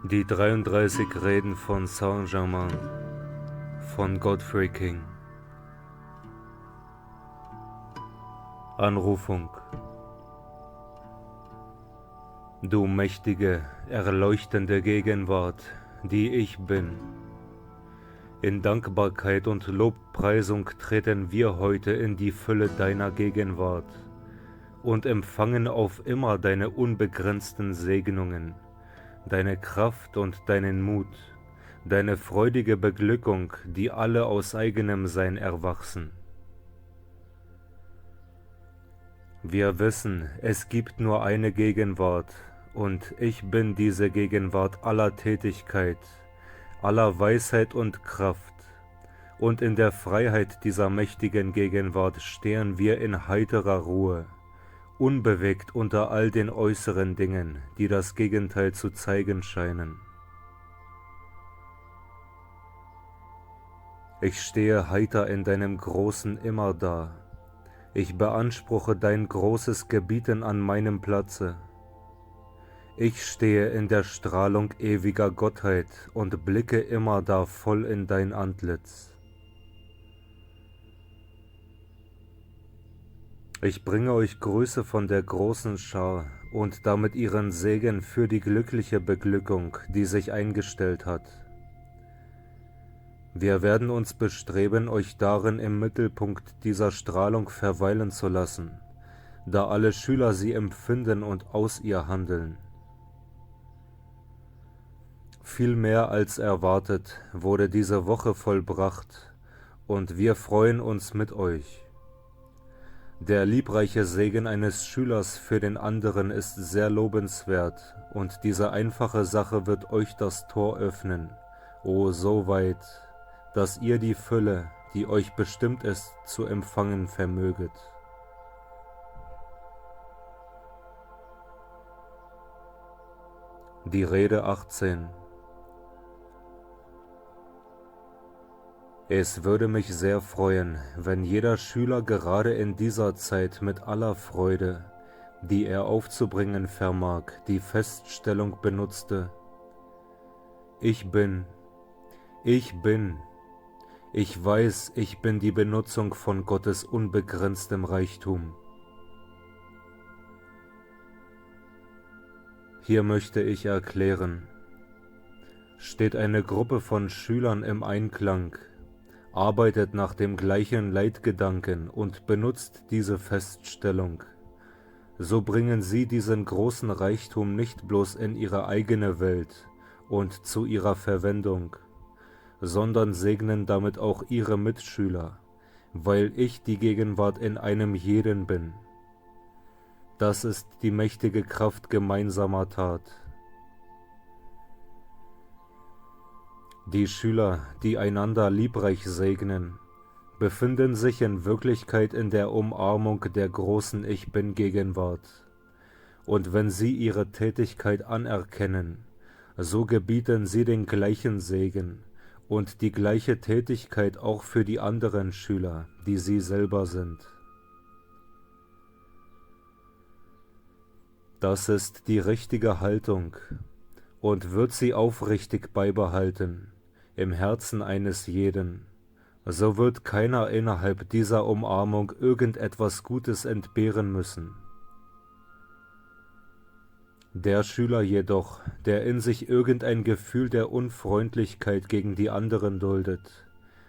Die 33 Reden von Saint-Germain von Godfrey King. Anrufung. Du mächtige, erleuchtende Gegenwart, die ich bin. In Dankbarkeit und Lobpreisung treten wir heute in die Fülle deiner Gegenwart und empfangen auf immer deine unbegrenzten Segnungen, deine Kraft und deinen Mut, deine freudige Beglückung, die alle aus eigenem Sein erwachsen. Wir wissen, es gibt nur eine Gegenwart, und ich bin diese Gegenwart aller Tätigkeit, aller Weisheit und Kraft, und in der Freiheit dieser mächtigen Gegenwart stehen wir in heiterer Ruhe, unbewegt unter all den äußeren Dingen, die das Gegenteil zu zeigen scheinen. Ich stehe heiter in deinem großen Immer da. Ich beanspruche dein großes Gebieten an meinem Platze. Ich stehe in der Strahlung ewiger Gottheit und blicke immer da voll in dein Antlitz. Ich bringe euch Grüße von der großen Schar und damit ihren Segen für die glückliche Beglückung, die sich eingestellt hat. Wir werden uns bestreben, euch darin im Mittelpunkt dieser Strahlung verweilen zu lassen, da alle Schüler sie empfinden und aus ihr handeln. Viel mehr als erwartet wurde diese Woche vollbracht, und wir freuen uns mit euch. Der liebreiche Segen eines Schülers für den anderen ist sehr lobenswert, und diese einfache Sache wird euch das Tor öffnen, o so weit, dass ihr die Fülle, die euch bestimmt ist, zu empfangen vermöget. Die Rede 18. Es würde mich sehr freuen, wenn jeder Schüler gerade in dieser Zeit mit aller Freude, die er aufzubringen vermag, die Feststellung benutzte: Ich bin, ich bin, ich weiß, ich bin die Benutzung von Gottes unbegrenztem Reichtum. Hier möchte ich erklären: Steht eine Gruppe von Schülern im Einklang, arbeitet nach dem gleichen Leitgedanken und benutzt diese Feststellung, so bringen sie diesen großen Reichtum nicht bloß in ihre eigene Welt und zu ihrer Verwendung, sondern segnen damit auch ihre Mitschüler, weil ich die Gegenwart in einem jeden bin. Das ist die mächtige Kraft gemeinsamer Tat. Die Schüler, die einander liebreich segnen, befinden sich in Wirklichkeit in der Umarmung der großen Ich Bin-Gegenwart. Und wenn sie ihre Tätigkeit anerkennen, so gebieten sie den gleichen Segen und die gleiche Tätigkeit auch für die anderen Schüler, die sie selber sind. Das ist die richtige Haltung und wird sie aufrichtig beibehalten im Herzen eines jeden, so wird keiner innerhalb dieser Umarmung irgendetwas Gutes entbehren müssen. Der Schüler jedoch, der in sich irgendein Gefühl der Unfreundlichkeit gegen die anderen duldet,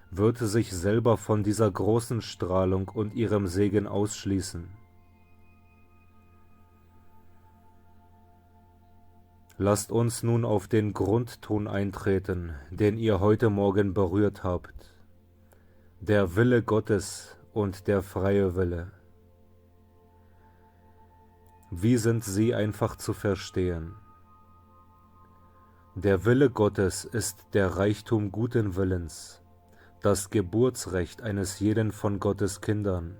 wird sich selber von dieser großen Strahlung und ihrem Segen ausschließen. Lasst uns nun auf den Grundton eintreten, den ihr heute Morgen berührt habt: der Wille Gottes und der freie Wille. Wie sind sie einfach zu verstehen? Der Wille Gottes ist der Reichtum guten Willens, das Geburtsrecht eines jeden von Gottes Kindern.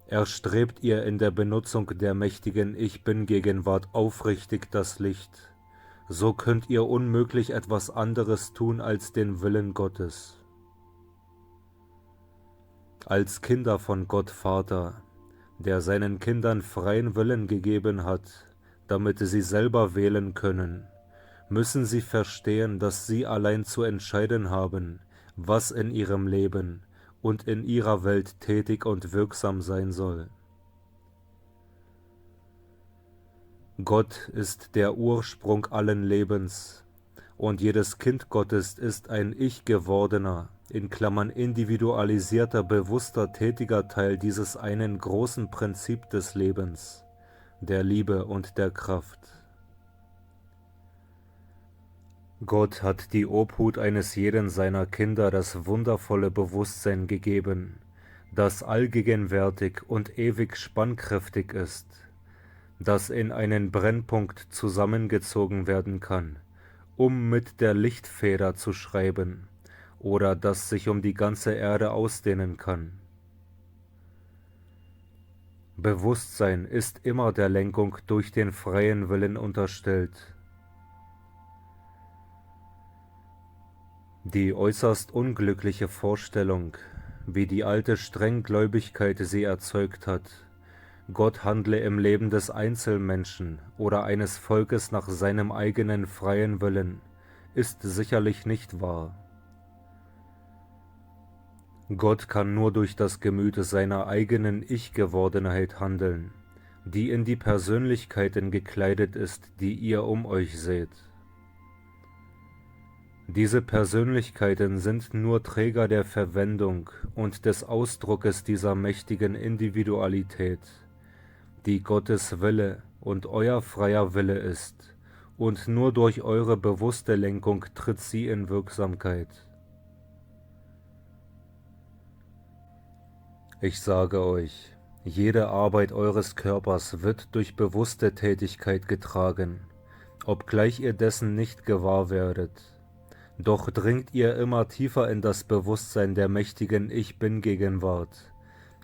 Erstrebt ihr in der Benutzung der mächtigen Ich-Bin-Gegenwart aufrichtig das Licht, so könnt ihr unmöglich etwas anderes tun als den Willen Gottes. Als Kinder von Gott Vater, der seinen Kindern freien Willen gegeben hat, damit sie selber wählen können, müssen sie verstehen, dass sie allein zu entscheiden haben, was in ihrem Leben und in ihrer Welt tätig und wirksam sein soll. Gott ist der Ursprung allen Lebens, und jedes Kind Gottes ist ein ich-gewordener, in Klammern individualisierter, bewusster, tätiger Teil dieses einen großen Prinzip des Lebens, der Liebe und der Kraft. Gott hat die Obhut eines jeden seiner Kinder das wundervolle Bewusstsein gegeben, das allgegenwärtig und ewig spannkräftig ist, das in einen Brennpunkt zusammengezogen werden kann, um mit der Lichtfeder zu schreiben, oder das sich um die ganze Erde ausdehnen kann. Bewusstsein ist immer der Lenkung durch den freien Willen unterstellt. Die äußerst unglückliche Vorstellung, wie die alte Strenggläubigkeit sie erzeugt hat, Gott handle im Leben des Einzelmenschen oder eines Volkes nach seinem eigenen freien Willen, ist sicherlich nicht wahr. Gott kann nur durch das Gemüt seiner eigenen Ich-Gewordenheit handeln, die in die Persönlichkeiten gekleidet ist, die ihr um euch seht. Diese Persönlichkeiten sind nur Träger der Verwendung und des Ausdruckes dieser mächtigen Individualität, die Gottes Wille und euer freier Wille ist, und nur durch eure bewusste Lenkung tritt sie in Wirksamkeit. Ich sage euch, jede Arbeit eures Körpers wird durch bewusste Tätigkeit getragen, obgleich ihr dessen nicht gewahr werdet. Doch dringt ihr immer tiefer in das Bewusstsein der mächtigen Ich-Bin-Gegenwart,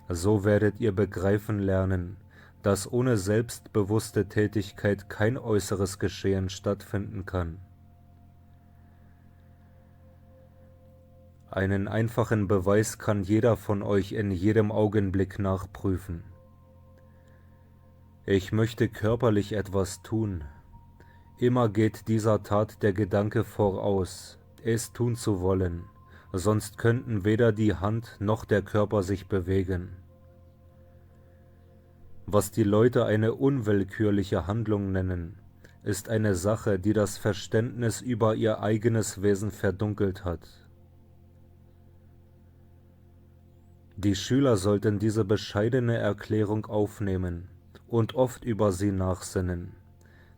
so werdet ihr begreifen lernen, dass ohne selbstbewusste Tätigkeit kein äußeres Geschehen stattfinden kann. Einen einfachen Beweis kann jeder von euch in jedem Augenblick nachprüfen. Ich möchte körperlich etwas tun. Immer geht dieser Tat der Gedanke voraus, es tun zu wollen, sonst könnten weder die Hand noch der Körper sich bewegen. Was die Leute eine unwillkürliche Handlung nennen, ist eine Sache, die das Verständnis über ihr eigenes Wesen verdunkelt hat. Die Schüler sollten diese bescheidene Erklärung aufnehmen und oft über sie nachsinnen,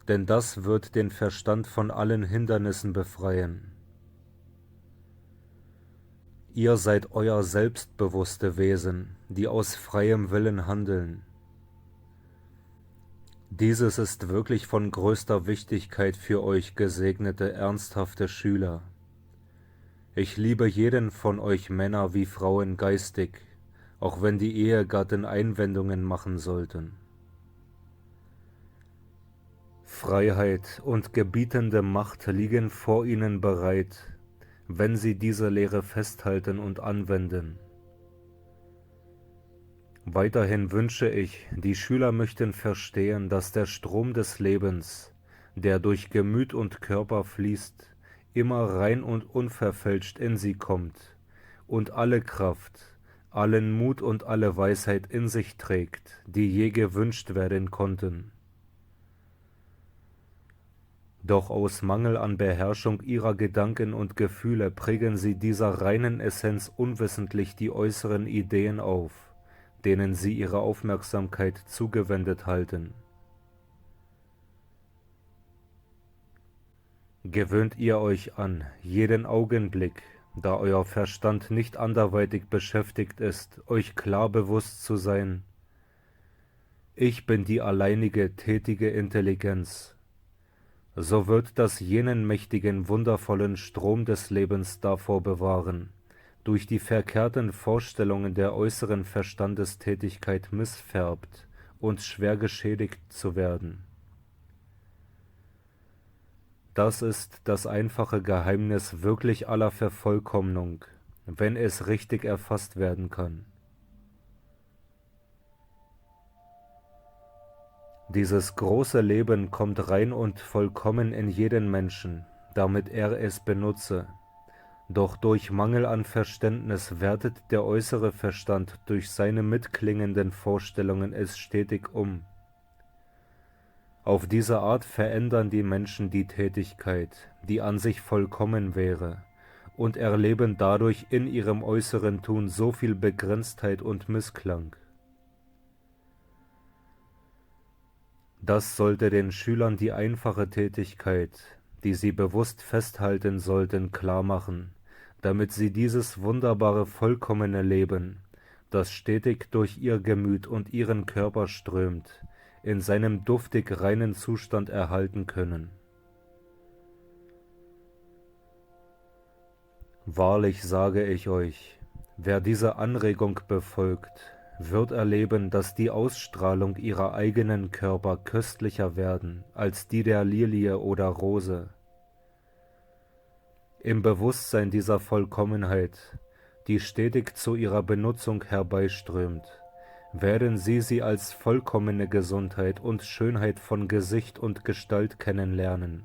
denn das wird den Verstand von allen Hindernissen befreien. Ihr seid euer selbstbewusste Wesen, die aus freiem Willen handeln. Dieses ist wirklich von größter Wichtigkeit für euch gesegnete, ernsthafte Schüler. Ich liebe jeden von euch Männer wie Frauen geistig, auch wenn die Ehegatten Einwendungen machen sollten. Freiheit und gebietende Macht liegen vor ihnen bereit, wenn sie diese Lehre festhalten und anwenden. Weiterhin wünsche ich, die Schüler möchten verstehen, dass der Strom des Lebens, der durch Gemüt und Körper fließt, immer rein und unverfälscht in sie kommt und alle Kraft, allen Mut und alle Weisheit in sich trägt, die je gewünscht werden konnten. Doch aus Mangel an Beherrschung ihrer Gedanken und Gefühle prägen sie dieser reinen Essenz unwissentlich die äußeren Ideen auf, denen sie ihre Aufmerksamkeit zugewendet halten. Gewöhnt ihr euch an, jeden Augenblick, da euer Verstand nicht anderweitig beschäftigt ist, euch klar bewusst zu sein: Ich bin die alleinige, tätige Intelligenz. So wird das jenen mächtigen, wundervollen Strom des Lebens davor bewahren, durch die verkehrten Vorstellungen der äußeren Verstandestätigkeit missfärbt und schwer geschädigt zu werden. Das ist das einfache Geheimnis wirklich aller Vervollkommnung, wenn es richtig erfasst werden kann. Dieses große Leben kommt rein und vollkommen in jeden Menschen, damit er es benutze. Doch durch Mangel an Verständnis wertet der äußere Verstand durch seine mitklingenden Vorstellungen es stetig um. Auf diese Art verändern die Menschen die Tätigkeit, die an sich vollkommen wäre, und erleben dadurch in ihrem äußeren Tun so viel Begrenztheit und Missklang. Das sollte den Schülern die einfache Tätigkeit, die sie bewusst festhalten sollten, klarmachen, damit sie dieses wunderbare, vollkommene Leben, das stetig durch ihr Gemüt und ihren Körper strömt, in seinem duftig reinen Zustand erhalten können. Wahrlich sage ich euch, wer diese Anregung befolgt, wird erleben, dass die Ausstrahlung ihrer eigenen Körper köstlicher werden als die der Lilie oder Rose. Im Bewusstsein dieser Vollkommenheit, die stetig zu ihrer Benutzung herbeiströmt, werden sie als vollkommene Gesundheit und Schönheit von Gesicht und Gestalt kennenlernen,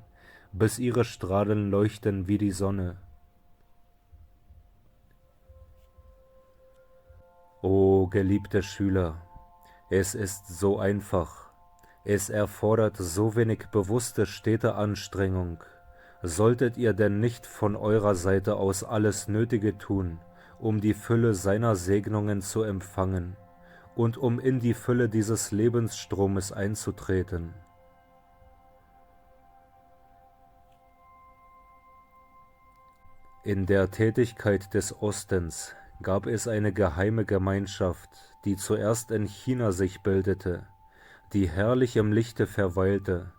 bis ihre Strahlen leuchten wie die Sonne. O geliebte Schüler, es ist so einfach, es erfordert so wenig bewusste stete Anstrengung. Solltet ihr denn nicht von eurer Seite aus alles Nötige tun, um die Fülle seiner Segnungen zu empfangen und um in die Fülle dieses Lebensstromes einzutreten? In der Tätigkeit des Ostens gab es eine geheime Gemeinschaft, die zuerst in China sich bildete, die herrlich im Lichte verweilte,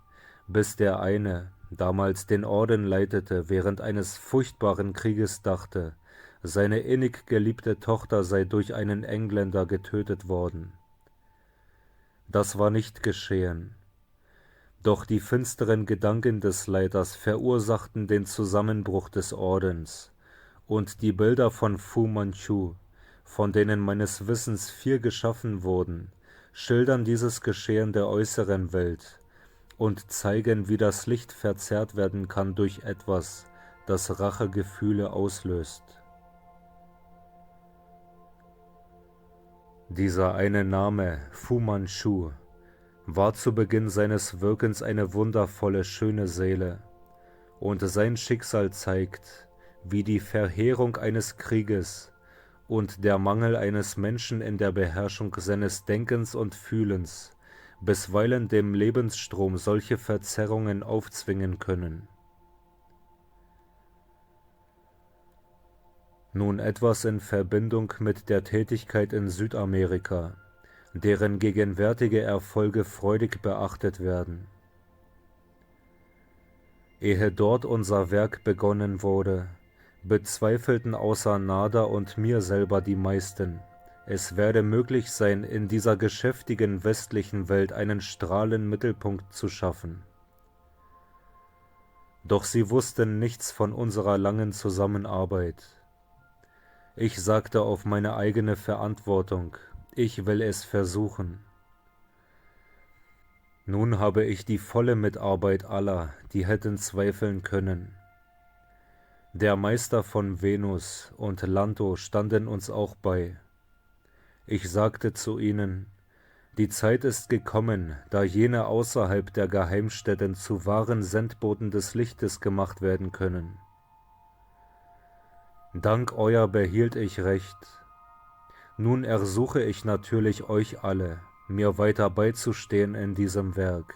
bis der eine, damals den Orden leitete, während eines furchtbaren Krieges dachte, seine innig geliebte Tochter sei durch einen Engländer getötet worden. Das war nicht geschehen. Doch die finsteren Gedanken des Leiters verursachten den Zusammenbruch des Ordens, und die Bilder von Fu Manchu, von denen meines Wissens 4 geschaffen wurden, schildern dieses Geschehen der äußeren Welt und zeigen, wie das Licht verzerrt werden kann durch etwas, das Rachegefühle auslöst. Dieser eine Name, Fu Manchu, war zu Beginn seines Wirkens eine wundervolle, schöne Seele, und sein Schicksal zeigt, wie die Verheerung eines Krieges und der Mangel eines Menschen in der Beherrschung seines Denkens und Fühlens bisweilen dem Lebensstrom solche Verzerrungen aufzwingen können. Nun etwas in Verbindung mit der Tätigkeit in Südamerika, deren gegenwärtige Erfolge freudig beachtet werden. Ehe dort unser Werk begonnen wurde, bezweifelten außer Nada und mir selber die meisten, es werde möglich sein, in dieser geschäftigen westlichen Welt einen Strahlenmittelpunkt zu schaffen. Doch sie wussten nichts von unserer langen Zusammenarbeit. Ich sagte auf meine eigene Verantwortung, ich will es versuchen. Nun habe ich die volle Mitarbeit aller, die hätten zweifeln können. Der Meister von Venus und Lanto standen uns auch bei. Ich sagte zu ihnen, die Zeit ist gekommen, da jene außerhalb der Geheimstätten zu wahren Sendboten des Lichtes gemacht werden können. Dank euer behielt ich Recht. Nun ersuche ich natürlich euch alle, mir weiter beizustehen in diesem Werk.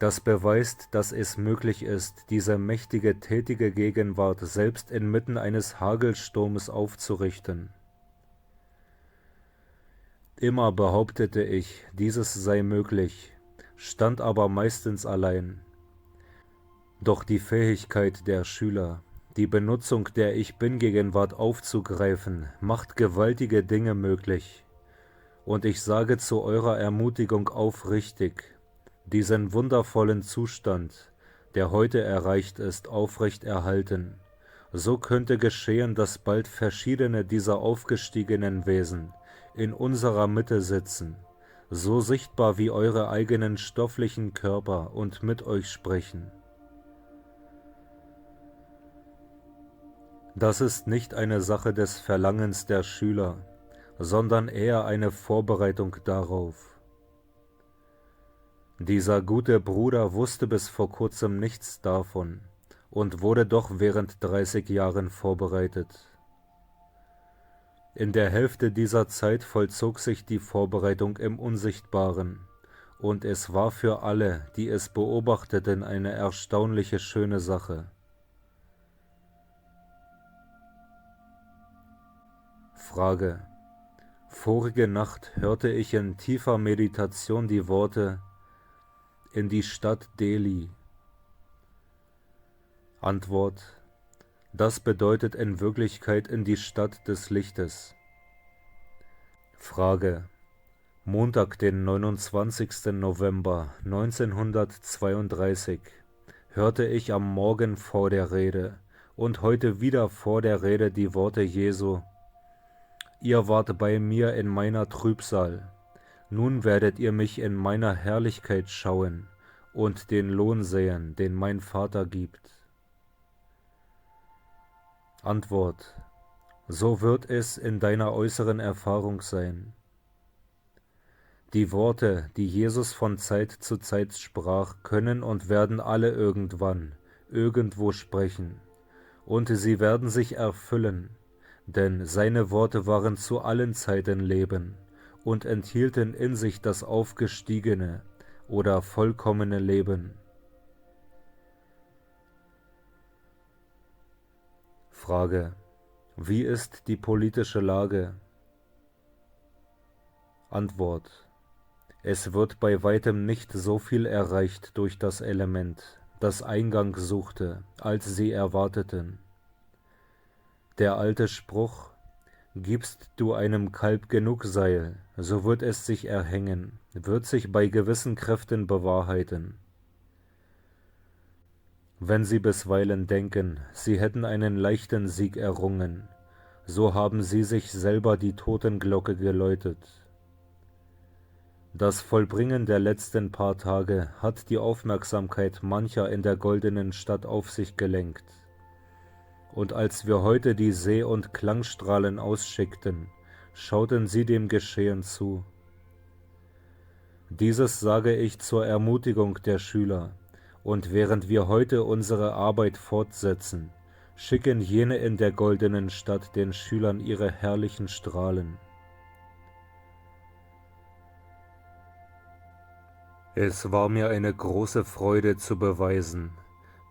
Das beweist, dass es möglich ist, diese mächtige, tätige Gegenwart selbst inmitten eines Hagelsturmes aufzurichten. Immer behauptete ich, dieses sei möglich, stand aber meistens allein. Doch die Fähigkeit der Schüler, die Benutzung der Ich-Bin-Gegenwart aufzugreifen, macht gewaltige Dinge möglich. Und ich sage zu eurer Ermutigung aufrichtig, diesen wundervollen Zustand, der heute erreicht ist, aufrecht erhalten. So könnte geschehen, dass bald verschiedene dieser aufgestiegenen Wesen in unserer Mitte sitzen, so sichtbar wie eure eigenen stofflichen Körper und mit euch sprechen. Das ist nicht eine Sache des Verlangens der Schüler, sondern eher eine Vorbereitung darauf. Dieser gute Bruder wusste bis vor kurzem nichts davon und wurde doch während 30 Jahren vorbereitet. In der Hälfte dieser Zeit vollzog sich die Vorbereitung im Unsichtbaren, und es war für alle, die es beobachteten, eine erstaunliche schöne Sache. Frage: Vorige Nacht hörte ich in tiefer Meditation die Worte „in die Stadt Delhi". Antwort: Das bedeutet in Wirklichkeit in die Stadt des Lichtes. Frage: Montag, den 29. November 1932, hörte ich am Morgen vor der Rede und heute wieder vor der Rede die Worte Jesu: Ihr wart bei mir in meiner Trübsal, nun werdet ihr mich in meiner Herrlichkeit schauen und den Lohn sehen, den mein Vater gibt. Antwort: So wird es in deiner äußeren Erfahrung sein. Die Worte, die Jesus von Zeit zu Zeit sprach, können und werden alle irgendwann, irgendwo sprechen, und sie werden sich erfüllen, denn seine Worte waren zu allen Zeiten Leben und enthielten in sich das aufgestiegene oder vollkommene Leben. Frage: Wie ist die politische Lage? Antwort: Es wird bei weitem nicht so viel erreicht durch das Element, das Eingang suchte, als sie erwarteten. Der alte Spruch: Gibst du einem Kalb genug Seil, so wird es sich erhängen, wird sich bei gewissen Kräften bewahrheiten. Wenn sie bisweilen denken, sie hätten einen leichten Sieg errungen, so haben sie sich selber die Totenglocke geläutet. Das Vollbringen der letzten paar Tage hat die Aufmerksamkeit mancher in der goldenen Stadt auf sich gelenkt. Und als wir heute die Seh- und Klangstrahlen ausschickten, schauten sie dem Geschehen zu. Dieses sage ich zur Ermutigung der Schüler, und während wir heute unsere Arbeit fortsetzen, schicken jene in der goldenen Stadt den Schülern ihre herrlichen Strahlen. Es war mir eine große Freude zu beweisen,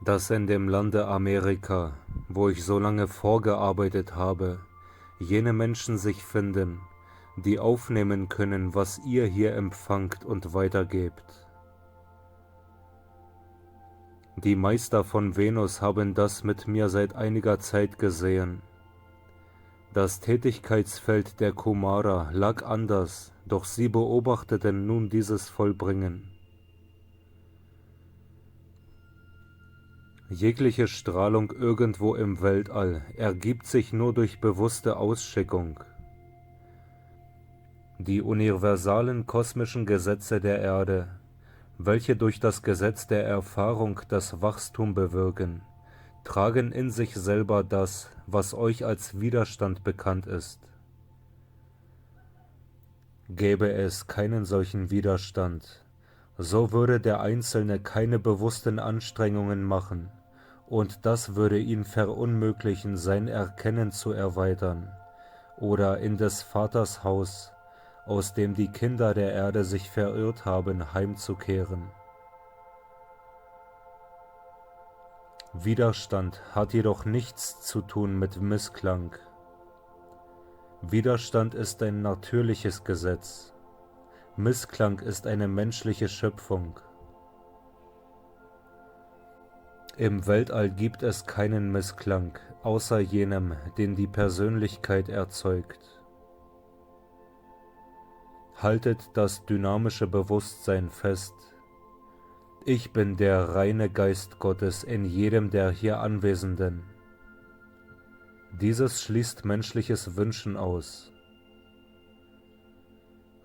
dass in dem Lande Amerika, wo ich so lange vorgearbeitet habe, jene Menschen sich finden, die aufnehmen können, was ihr hier empfangt und weitergebt. Die Meister von Venus haben das mit mir seit einiger Zeit gesehen. Das Tätigkeitsfeld der Kumara lag anders, doch sie beobachteten nun dieses Vollbringen. Jegliche Strahlung irgendwo im Weltall ergibt sich nur durch bewusste Ausschickung. Die universalen kosmischen Gesetze der Erde, welche durch das Gesetz der Erfahrung das Wachstum bewirken, tragen in sich selber das, was euch als Widerstand bekannt ist. Gäbe es keinen solchen Widerstand, so würde der Einzelne keine bewussten Anstrengungen machen, und das würde ihn verunmöglichen, sein Erkennen zu erweitern oder in des Vaters Haus, aus dem die Kinder der Erde sich verirrt haben, heimzukehren. Widerstand hat jedoch nichts zu tun mit Missklang. Widerstand ist ein natürliches Gesetz. Missklang ist eine menschliche Schöpfung. Im Weltall gibt es keinen Missklang, außer jenem, den die Persönlichkeit erzeugt. Haltet das dynamische Bewusstsein fest. Ich bin der reine Geist Gottes in jedem der hier Anwesenden. Dieses schließt menschliches Wünschen aus.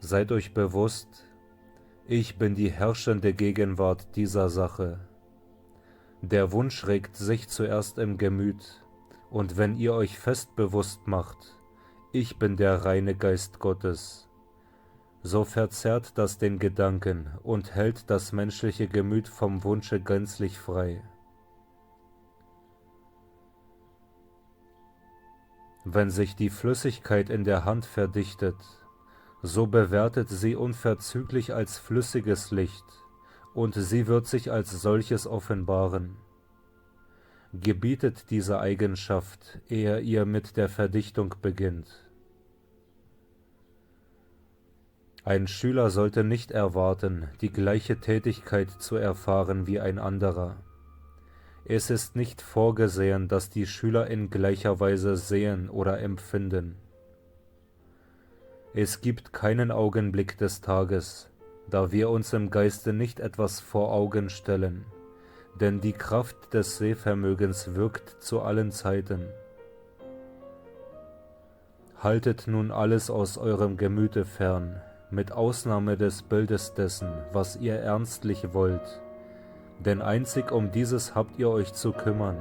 Seid euch bewusst, ich bin die herrschende Gegenwart dieser Sache. Der Wunsch regt sich zuerst im Gemüt, und wenn ihr euch fest bewusst macht, ich bin der reine Geist Gottes, so verzerrt das den Gedanken und hält das menschliche Gemüt vom Wunsche gänzlich frei. Wenn sich die Flüssigkeit in der Hand verdichtet, so bewertet sie unverzüglich als flüssiges Licht, und sie wird sich als solches offenbaren. Gebietet diese Eigenschaft, ehe ihr mit der Verdichtung beginnt. Ein Schüler sollte nicht erwarten, die gleiche Tätigkeit zu erfahren wie ein anderer. Es ist nicht vorgesehen, dass die Schüler in gleicher Weise sehen oder empfinden. Es gibt keinen Augenblick des Tages, da wir uns im Geiste nicht etwas vor Augen stellen, denn die Kraft des Sehvermögens wirkt zu allen Zeiten. Haltet nun alles aus eurem Gemüte fern, mit Ausnahme des Bildes dessen, was ihr ernstlich wollt, denn einzig um dieses habt ihr euch zu kümmern.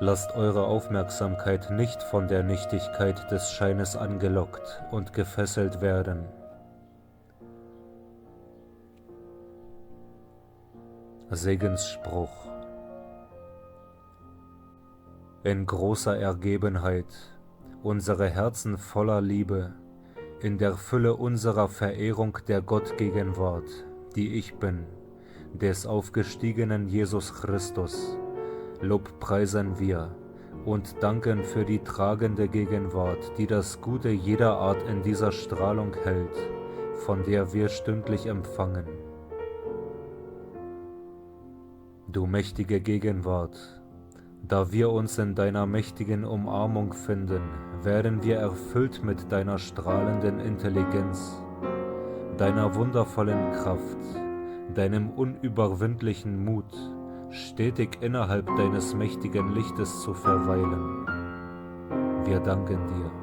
Lasst eure Aufmerksamkeit nicht von der Nichtigkeit des Scheines angelockt und gefesselt werden. Segensspruch: In großer Ergebenheit, unsere Herzen voller Liebe, in der Fülle unserer Verehrung der Gottgegenwart, die ich bin, des aufgestiegenen Jesus Christus, lobpreisen wir und danken für die tragende Gegenwart, die das Gute jeder Art in dieser Strahlung hält, von der wir stündlich empfangen. Du mächtige Gegenwart, da wir uns in deiner mächtigen Umarmung finden, werden wir erfüllt mit deiner strahlenden Intelligenz, deiner wundervollen Kraft, deinem unüberwindlichen Mut, stetig innerhalb deines mächtigen Lichtes zu verweilen. Wir danken dir.